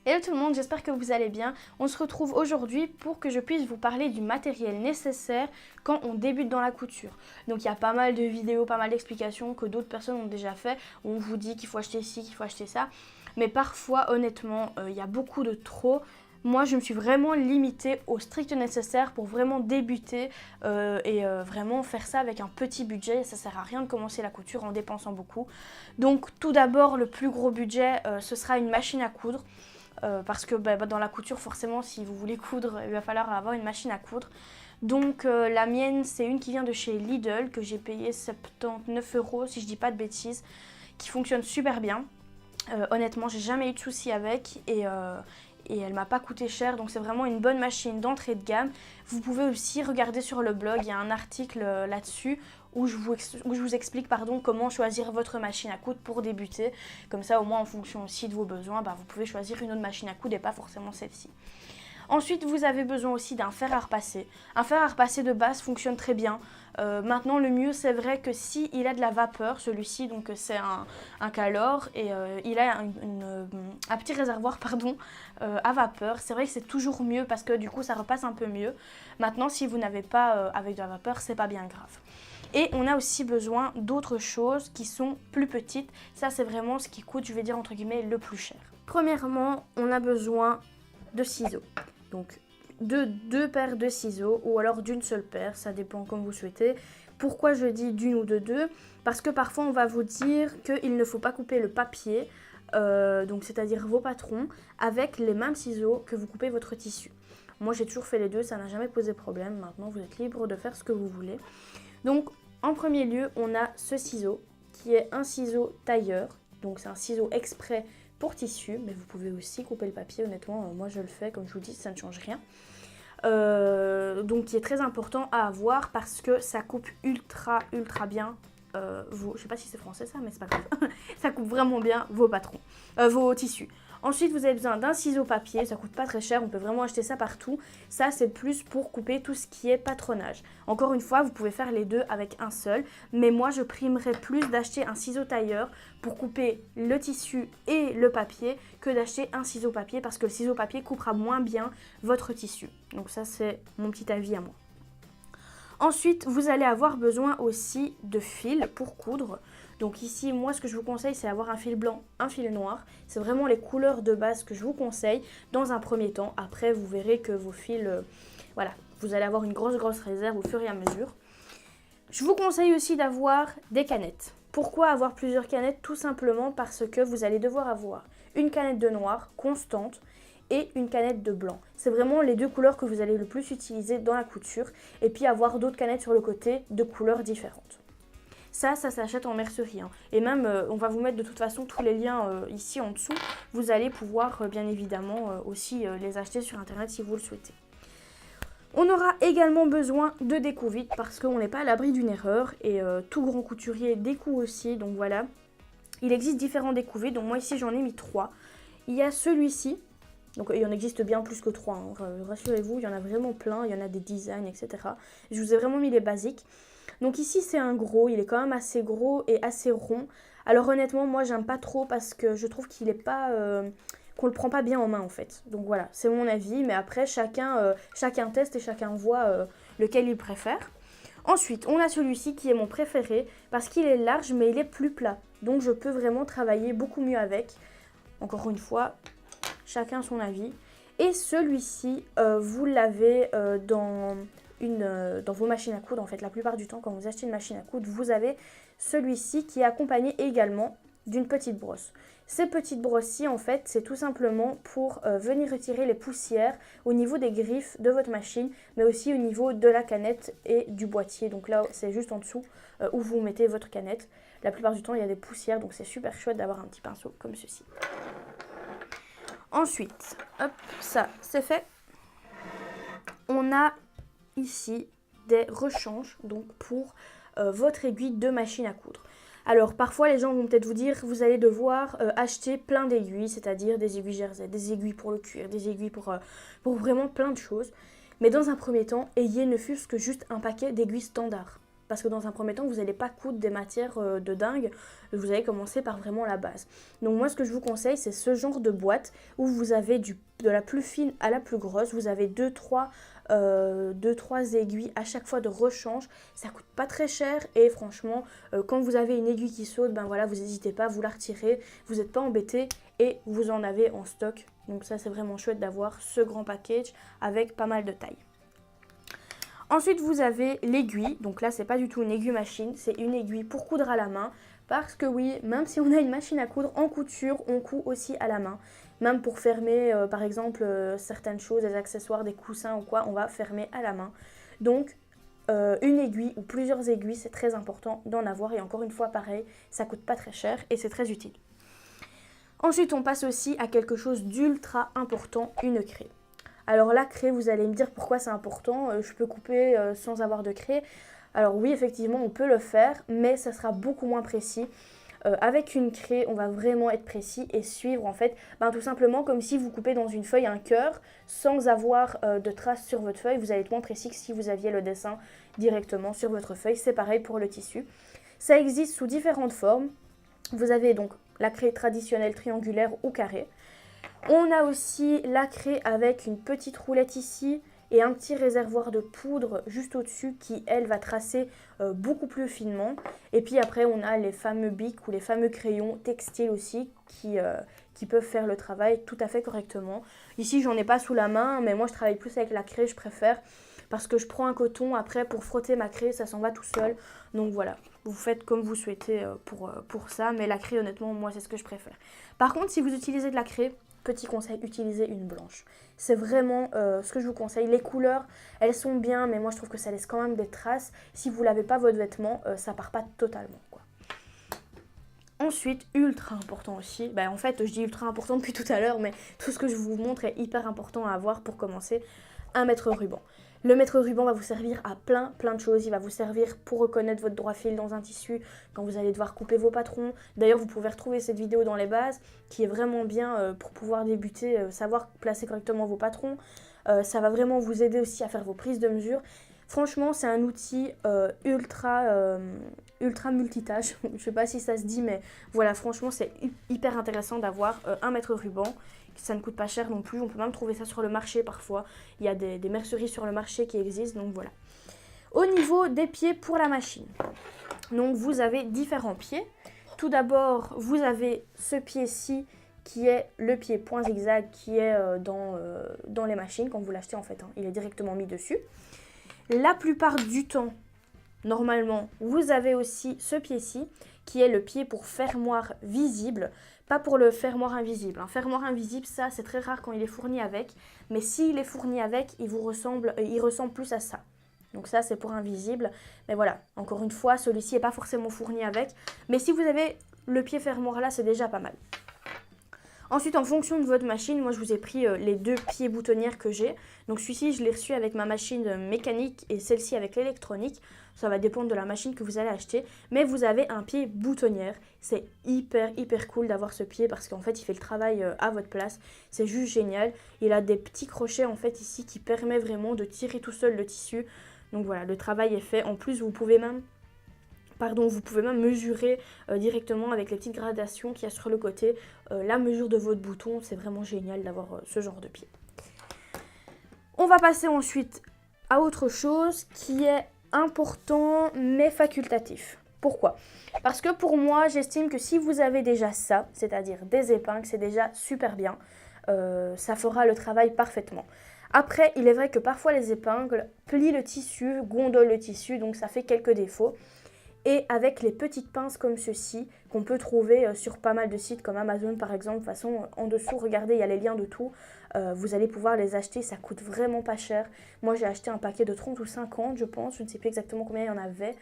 Hello tout le monde, j'espère que vous allez bien. On se retrouve aujourd'hui pour que je puisse vous parler du matériel nécessaire quand on débute dans la couture. Donc il y a pas mal de vidéos, pas mal d'explications que d'autres personnes ont déjà fait, où on vous dit qu'il faut acheter ci, qu'il faut acheter ça. Mais parfois, honnêtement, il y a beaucoup de trop. Moi, je me suis vraiment limitée au strict nécessaire pour vraiment débuter et vraiment faire ça avec un petit budget. Ça sert à rien de commencer la couture en dépensant beaucoup. Donc tout d'abord, le plus gros budget, ce sera une machine à coudre. Parce que dans la couture, forcément, si vous voulez coudre, il va falloir avoir une machine à coudre. Donc la mienne, c'est une qui vient de chez Lidl, que j'ai payé 79 € si je dis pas de bêtises, qui fonctionne super bien. Honnêtement, j'ai jamais eu de soucis avec et elle m'a pas coûté cher, donc c'est vraiment une bonne machine d'entrée de gamme. Vous pouvez aussi regarder sur le blog, il y a un article là-dessus où je vous explique comment choisir votre machine à coudre pour débuter. Comme ça, au moins en fonction aussi de vos besoins, vous pouvez choisir une autre machine à coudre et pas forcément celle-ci. Ensuite, vous avez besoin aussi d'un fer à repasser. Un fer à repasser de base fonctionne très bien. Maintenant, le mieux, c'est vrai que si il a de la vapeur, celui-ci, donc c'est un Calor, et il a un petit réservoir à vapeur. C'est vrai que c'est toujours mieux parce que du coup, ça repasse un peu mieux. Maintenant, si vous n'avez pas avec de la vapeur, c'est pas bien grave. Et on a aussi besoin d'autres choses qui sont plus petites. Ça, c'est vraiment ce qui coûte, je vais dire entre guillemets, le plus cher. Premièrement, on a besoin de ciseaux. Donc de deux paires de ciseaux ou alors d'une seule paire, ça dépend comme vous souhaitez. Pourquoi je dis d'une ou de deux? Parce que parfois on va vous dire qu'il ne faut pas couper le papier, donc c'est-à-dire vos patrons, avec les mêmes ciseaux que vous coupez votre tissu. Moi j'ai toujours fait les deux, ça n'a jamais posé problème. Maintenant vous êtes libre de faire ce que vous voulez. Donc en premier lieu on a ce ciseau qui est un ciseau tailleur, donc c'est un ciseau exprès pour tissu, mais vous pouvez aussi couper le papier, honnêtement, moi je le fais, comme je vous dis, ça ne change rien. Donc qui est très important à avoir parce que ça coupe ultra bien, je sais pas si c'est français ça, mais c'est pas grave, ça coupe vraiment bien vos patrons, vos tissus. Ensuite, vous avez besoin d'un ciseau papier, ça coûte pas très cher, on peut vraiment acheter ça partout. Ça, c'est plus pour couper tout ce qui est patronage. Encore une fois, vous pouvez faire les deux avec un seul, mais moi, je primerais plus d'acheter un ciseau tailleur pour couper le tissu et le papier que d'acheter un ciseau papier parce que le ciseau papier coupera moins bien votre tissu. Donc ça, c'est mon petit avis à moi. Ensuite, vous allez avoir besoin aussi de fil pour coudre. Donc ici, moi, ce que je vous conseille, c'est avoir un fil blanc, un fil noir. C'est vraiment les couleurs de base que je vous conseille dans un premier temps. Après, vous verrez que vos fils, voilà, vous allez avoir une grosse réserve au fur et à mesure. Je vous conseille aussi d'avoir des canettes. Pourquoi avoir plusieurs canettes? Tout simplement parce que vous allez devoir avoir une canette de noir constante et une canette de blanc. C'est vraiment les deux couleurs que vous allez le plus utiliser dans la couture. Et puis avoir d'autres canettes sur le côté de couleurs différentes. Ça s'achète en mercerie. Et même, on va vous mettre de toute façon tous les liens ici en dessous. Vous allez pouvoir, bien évidemment, aussi les acheter sur Internet si vous le souhaitez. On aura également besoin de découpe vite parce qu'on n'est pas à l'abri d'une erreur. Et tout grand couturier découpe aussi, donc voilà. Il existe différents découpes vides, donc moi ici j'en ai mis 3. Il y a celui-ci. Donc il y en existe bien plus que 3, rassurez-vous, il y en a vraiment plein, il y en a des designs, etc. Je vous ai vraiment mis les basiques. Donc ici c'est un gros, il est quand même assez gros et assez rond. Alors honnêtement moi j'aime pas trop parce que je trouve qu'il est pas, qu'on le prend pas bien en main en fait. Donc voilà, c'est mon avis, mais après chacun teste et chacun voit lequel il préfère. Ensuite on a celui-ci qui est mon préféré parce qu'il est large mais il est plus plat. Donc je peux vraiment travailler beaucoup mieux avec. Encore une fois, chacun son avis. Et celui-ci, vous l'avez dans vos machines à coudre. En fait, la plupart du temps, quand vous achetez une machine à coudre, vous avez celui-ci qui est accompagné également d'une petite brosse. Ces petites brosses-ci, en fait, c'est tout simplement pour venir retirer les poussières au niveau des griffes de votre machine, mais aussi au niveau de la canette et du boîtier. Donc là, c'est juste en dessous où vous mettez votre canette. La plupart du temps, il y a des poussières, donc c'est super chouette d'avoir un petit pinceau comme ceci. Ensuite, hop, ça c'est fait. On a ici des rechanges donc pour votre aiguille de machine à coudre. Alors parfois les gens vont peut-être vous dire vous allez devoir acheter plein d'aiguilles, c'est-à-dire des aiguilles jersey, des aiguilles pour le cuir, des aiguilles pour vraiment plein de choses. Mais dans un premier temps, ayez ne fût-ce que juste un paquet d'aiguilles standards. parce que dans un premier temps, vous n'allez pas coudre des matières de dingue, vous allez commencer par vraiment la base. Donc moi, ce que je vous conseille, c'est ce genre de boîte où vous avez de la plus fine à la plus grosse, vous avez 2-3 aiguilles à chaque fois de rechange, ça coûte pas très cher et franchement, quand vous avez une aiguille qui saute, ben voilà, vous n'hésitez pas, vous la retirez, vous n'êtes pas embêté et vous en avez en stock. Donc ça, c'est vraiment chouette d'avoir ce grand package avec pas mal de taille. Ensuite, vous avez l'aiguille. Donc là, c'est pas du tout une aiguille machine, c'est une aiguille pour coudre à la main. Parce que oui, même si on a une machine à coudre en couture, on coud aussi à la main. Même pour fermer, par exemple, certaines choses, des accessoires, des coussins ou quoi, on va fermer à la main. Donc, une aiguille ou plusieurs aiguilles, c'est très important d'en avoir. Et encore une fois, pareil, ça coûte pas très cher et c'est très utile. Ensuite, on passe aussi à quelque chose d'ultra important, une craie. Alors la craie, vous allez me dire pourquoi c'est important, je peux couper sans avoir de craie. Alors oui, effectivement, on peut le faire, mais ça sera beaucoup moins précis. Avec une craie, on va vraiment être précis et suivre en fait, tout simplement comme si vous coupez dans une feuille un cœur sans avoir de traces sur votre feuille. Vous allez être moins précis que si vous aviez le dessin directement sur votre feuille. C'est pareil pour le tissu. Ça existe sous différentes formes. Vous avez donc la craie traditionnelle triangulaire ou carrée. On a aussi la craie avec une petite roulette ici et un petit réservoir de poudre juste au-dessus qui, elle, va tracer beaucoup plus finement. Et puis après, on a les fameux bics ou les fameux crayons textiles aussi qui peuvent faire le travail tout à fait correctement. Ici, j'en ai pas sous la main, mais moi, je travaille plus avec la craie, je préfère. Parce que je prends un coton, après, pour frotter ma craie, ça s'en va tout seul. Donc voilà, vous faites comme vous souhaitez pour ça. Mais la craie, honnêtement, moi, c'est ce que je préfère. Par contre, si vous utilisez de la craie, petit conseil, utilisez une blanche. C'est vraiment ce que je vous conseille. Les couleurs, elles sont bien, mais moi je trouve que ça laisse quand même des traces. Si vous ne lavez pas votre vêtement, ça part pas totalement, quoi. Ensuite, ultra important aussi, en fait je dis ultra important depuis tout à l'heure, mais tout ce que je vous montre est hyper important à avoir pour commencer, un mètre-ruban. Le mètre-ruban va vous servir à plein de choses. Il va vous servir pour reconnaître votre droit fil dans un tissu quand vous allez devoir couper vos patrons. D'ailleurs, vous pouvez retrouver cette vidéo dans les bases qui est vraiment bien pour pouvoir débuter, savoir placer correctement vos patrons. Ça va vraiment vous aider aussi à faire vos prises de mesure. Franchement, c'est un outil ultra multitâche. Je ne sais pas si ça se dit, mais voilà, franchement, c'est hyper intéressant d'avoir un mètre-ruban. Ça ne coûte pas cher non plus, on peut même trouver ça sur le marché parfois. Il y a des merceries sur le marché qui existent, donc voilà. Au niveau des pieds pour la machine, donc vous avez différents pieds. Tout d'abord, vous avez ce pied-ci qui est le pied point zigzag qui est dans les machines quand vous l'achetez en fait. Il est directement mis dessus. La plupart du temps, normalement, vous avez aussi ce pied-ci qui est le pied pour fermoir visible. Pas pour le fermoir invisible. Un fermoir invisible, ça, c'est très rare quand il est fourni avec. Mais s'il est fourni avec, il ressemble plus à ça. Donc ça, c'est pour invisible. Mais voilà, encore une fois, celui-ci n'est pas forcément fourni avec. Mais si vous avez le pied fermoir là, c'est déjà pas mal. Ensuite, en fonction de votre machine, moi je vous ai pris les deux pieds boutonnières que j'ai. Donc celui-ci, je l'ai reçu avec ma machine mécanique et celle-ci avec l'électronique. Ça va dépendre de la machine que vous allez acheter. Mais vous avez un pied boutonnière. C'est hyper cool d'avoir ce pied parce qu'en fait, il fait le travail à votre place. C'est juste génial. Il a des petits crochets en fait ici qui permettent vraiment de tirer tout seul le tissu. Donc voilà, le travail est fait. En plus, vous pouvez même mesurer directement avec les petites gradations qu'il y a sur le côté la mesure de votre bouton. C'est vraiment génial d'avoir ce genre de pied. On va passer ensuite à autre chose qui est important mais facultatif. Pourquoi? Parce que pour moi, j'estime que si vous avez déjà ça, c'est-à-dire des épingles, c'est déjà super bien. Ça fera le travail parfaitement. Après, il est vrai que parfois les épingles plient le tissu, gondolent le tissu, donc ça fait quelques défauts. Et avec les petites pinces comme ceci, qu'on peut trouver sur pas mal de sites comme Amazon par exemple, de toute façon en dessous, regardez, il y a les liens de tout, vous allez pouvoir les acheter, ça coûte vraiment pas cher. Moi j'ai acheté un paquet de 30 ou 50 je pense, je ne sais plus exactement combien il y en avait.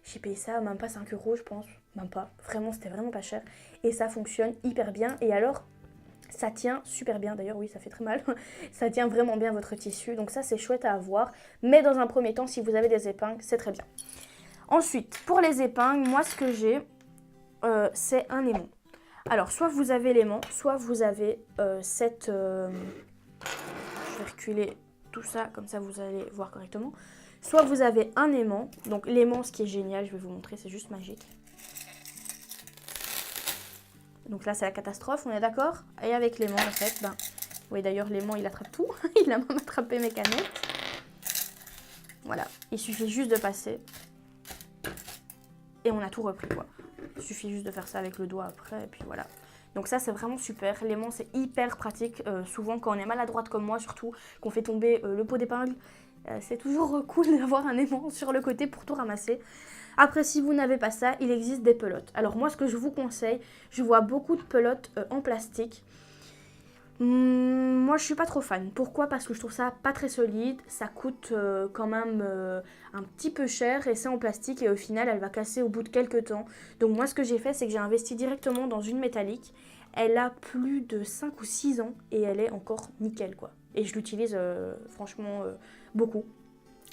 J'ai payé ça même pas 5 € je pense, même pas, vraiment c'était vraiment pas cher. Et ça fonctionne hyper bien et alors ça tient super bien, d'ailleurs oui ça fait très mal, ça tient vraiment bien votre tissu, donc ça c'est chouette à avoir. Mais dans un premier temps, si vous avez des épingles, c'est très bien. Ensuite, pour les épingles, moi ce que j'ai, c'est un aimant. Alors, soit vous avez l'aimant, soit vous avez cette... je vais reculer tout ça, comme ça vous allez voir correctement. Soit vous avez un aimant. Donc l'aimant, ce qui est génial, je vais vous montrer, c'est juste magique. Donc là, c'est la catastrophe, on est d'accord? Et avec l'aimant, en fait, ben... Oui, d'ailleurs, l'aimant, il attrape tout. Il a même attrapé mes canettes. Voilà, il suffit juste de passer. Et on a tout repris, quoi. Il suffit juste de faire ça avec le doigt après, et puis voilà. Donc ça, c'est vraiment super. L'aimant, c'est hyper pratique. Souvent, quand on est maladroite comme moi, surtout, qu'on fait tomber le pot d'épingle, c'est toujours cool d'avoir un aimant sur le côté pour tout ramasser. Après, si vous n'avez pas ça, il existe des pelotes. Alors moi, ce que je vous conseille, je vois beaucoup de pelotes en plastique. Moi, je suis pas trop fan. Pourquoi? Parce que je trouve ça pas très solide. Ça coûte quand même un petit peu cher et c'est en plastique et au final, elle va casser au bout de quelques temps. Donc moi, ce que j'ai fait, c'est que j'ai investi directement dans une métallique. Elle a plus de 5 ou 6 ans et elle est encore nickel, quoi. Et je l'utilise franchement beaucoup.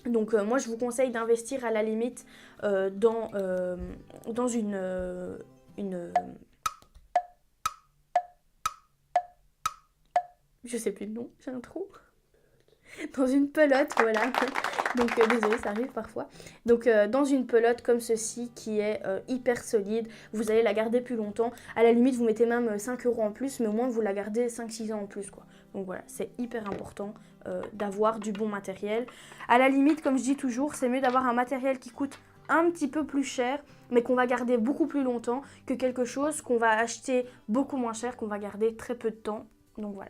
Donc moi, je vous conseille d'investir à la limite dans une je sais plus le nom, j'ai un trou. Dans une pelote, voilà. Donc désolée, ça arrive parfois. Donc dans une pelote comme ceci qui est hyper solide, vous allez la garder plus longtemps. À la limite, vous mettez même 5 € en plus, mais au moins vous la gardez 5-6 ans en plus, quoi. Donc voilà, c'est hyper important d'avoir du bon matériel. À la limite, comme je dis toujours, c'est mieux d'avoir un matériel qui coûte un petit peu plus cher, mais qu'on va garder beaucoup plus longtemps que quelque chose qu'on va acheter beaucoup moins cher, qu'on va garder très peu de temps. Donc voilà.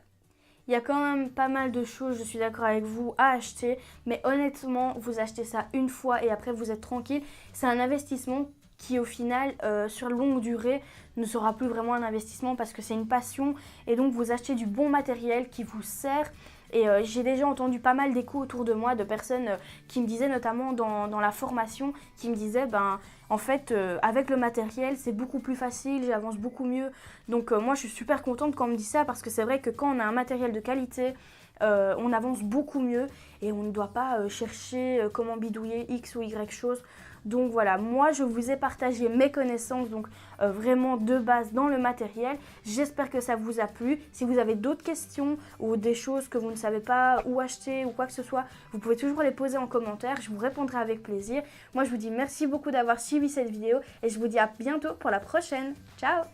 Il y a quand même pas mal de choses, je suis d'accord avec vous, à acheter. Mais honnêtement, vous achetez ça une fois et après vous êtes tranquille. C'est un investissement qui au final, sur longue durée, ne sera plus vraiment un investissement parce que c'est une passion. Et donc vous achetez du bon matériel qui vous sert. Et j'ai déjà entendu pas mal d'échos autour de moi de personnes qui me disaient, notamment dans la formation, qui me disaient, ben, en fait, avec le matériel, c'est beaucoup plus facile, j'avance beaucoup mieux. Donc moi, je suis super contente quand on me dit ça parce que c'est vrai que quand on a un matériel de qualité, on avance beaucoup mieux et on ne doit pas chercher comment bidouiller X ou Y chose. Donc voilà, moi je vous ai partagé mes connaissances, donc vraiment de base dans le matériel. J'espère que ça vous a plu. Si vous avez d'autres questions ou des choses que vous ne savez pas où acheter ou quoi que ce soit, vous pouvez toujours les poser en commentaire. Je vous répondrai avec plaisir. Moi je vous dis merci beaucoup d'avoir suivi cette vidéo et je vous dis à bientôt pour la prochaine. Ciao!